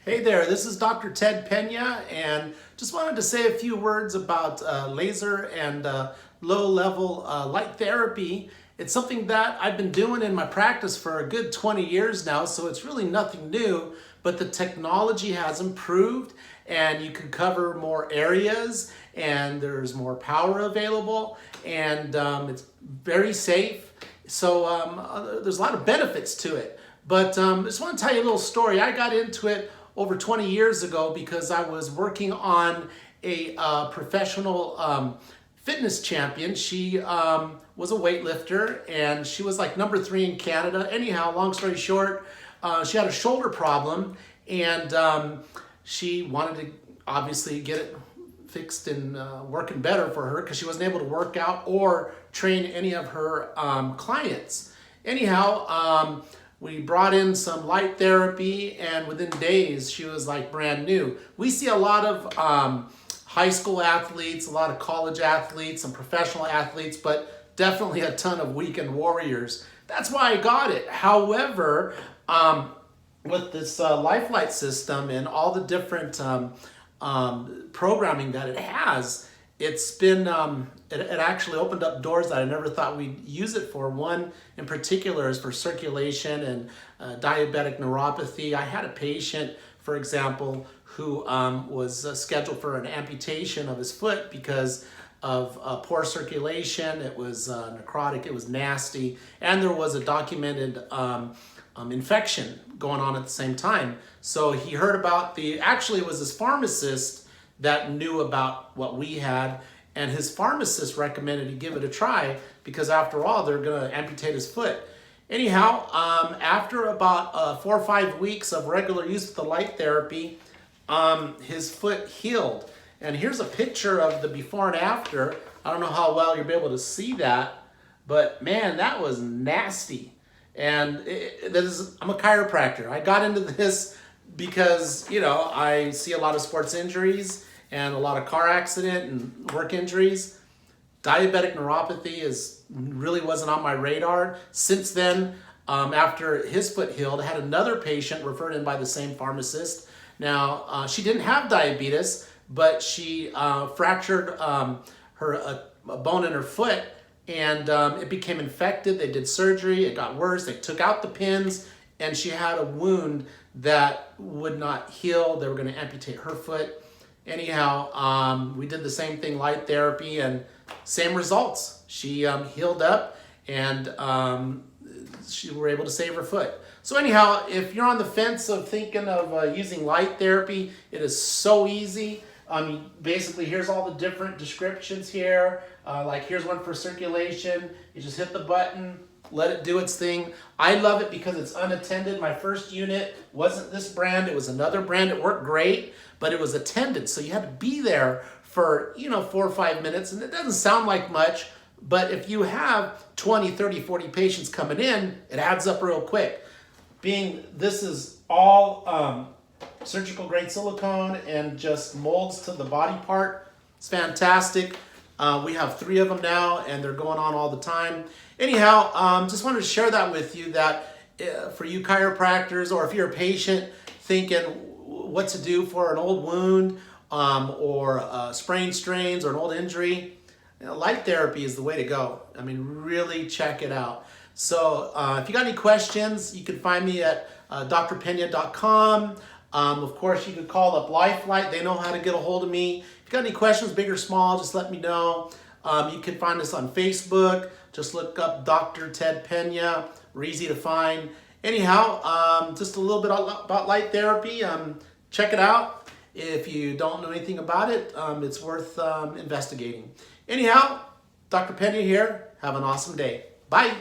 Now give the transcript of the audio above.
Hey there, this is Dr. Ted Pena, and just wanted to say a few words about laser and low-level light therapy. It's something that I've been doing in my practice for a good 20 years now, so it's really nothing new, but the technology has improved and you can cover more areas and there's more power available, and it's very safe. So there's a lot of benefits to it. But I just want to tell you a little story. I got into it over 20 years ago because I was working on a professional fitness champion. She was a weightlifter and she was like number 3 in Canada. Anyhow, long story short, she had a shoulder problem and she wanted to obviously get it fixed and working better for her because she wasn't able to work out or train any of her clients. Anyhow, we brought in some light therapy and within days she was like brand new. We see a lot of high school athletes, a lot of college athletes, some professional athletes, but definitely a ton of weekend warriors. That's why I got it. However, with this LifeLight system and all the different programming that it has, it's been it actually opened up doors that I never thought we'd use it for. One in particular is for circulation and diabetic neuropathy. I had a patient, for example, who was scheduled for an amputation of his foot because of poor circulation. It was necrotic, it was nasty, and there was a documented infection going on at the same time. So he heard about actually it was his pharmacist that knew about what we had, and his pharmacist recommended he give it a try because after all, they're gonna amputate his foot. Anyhow, after about 4 or 5 weeks of regular use of the light therapy, his foot healed. And here's a picture of the before and after. I don't know how well you'll be able to see that, but man, that was nasty. And I'm a chiropractor. I got into this because, you know, I see a lot of sports injuries and a lot of car accident and work injuries. Diabetic neuropathy really wasn't on my radar. Since then, after his foot healed, I had another patient referred in by the same pharmacist. Now, she didn't have diabetes, but she fractured a bone in her foot, and it became infected. They did surgery, it got worse, they took out the pins, and she had a wound that would not heal. They were gonna amputate her foot. Anyhow, we did the same thing, light therapy, and same results. She healed up and she were able to save her foot. So anyhow, if you're on the fence of thinking of using light therapy, it is so easy. Basically, here's all the different descriptions here. Like here's one for circulation. You just hit the button, let it do its thing. I love it because it's unattended. My first unit wasn't this brand, it was another brand. It worked great, but it was attended. So you had to be there for 4 or 5 minutes, and it doesn't sound like much, but if you have 20, 30, 40 patients coming in, it adds up real quick. This is all surgical grade silicone and just molds to the body part. It's fantastic. We have 3 of them now and they're going on all the time. Anyhow, just wanted to share that with you, that for you chiropractors, or if you're a patient thinking what to do for an old wound or sprained strains or an old injury, light therapy is the way to go. I mean, really check it out. So if you got any questions, you can find me at drpena.com. Of course, you can call up LifeLight. They know how to get a hold of me. If you got any questions, big or small, just let me know. You can find us on Facebook. Just look up Dr. Ted Pena. We're easy to find. Anyhow, just a little bit about light therapy. Check it out. If you don't know anything about it, it's worth investigating. Anyhow, Dr. Pena here. Have an awesome day. Bye.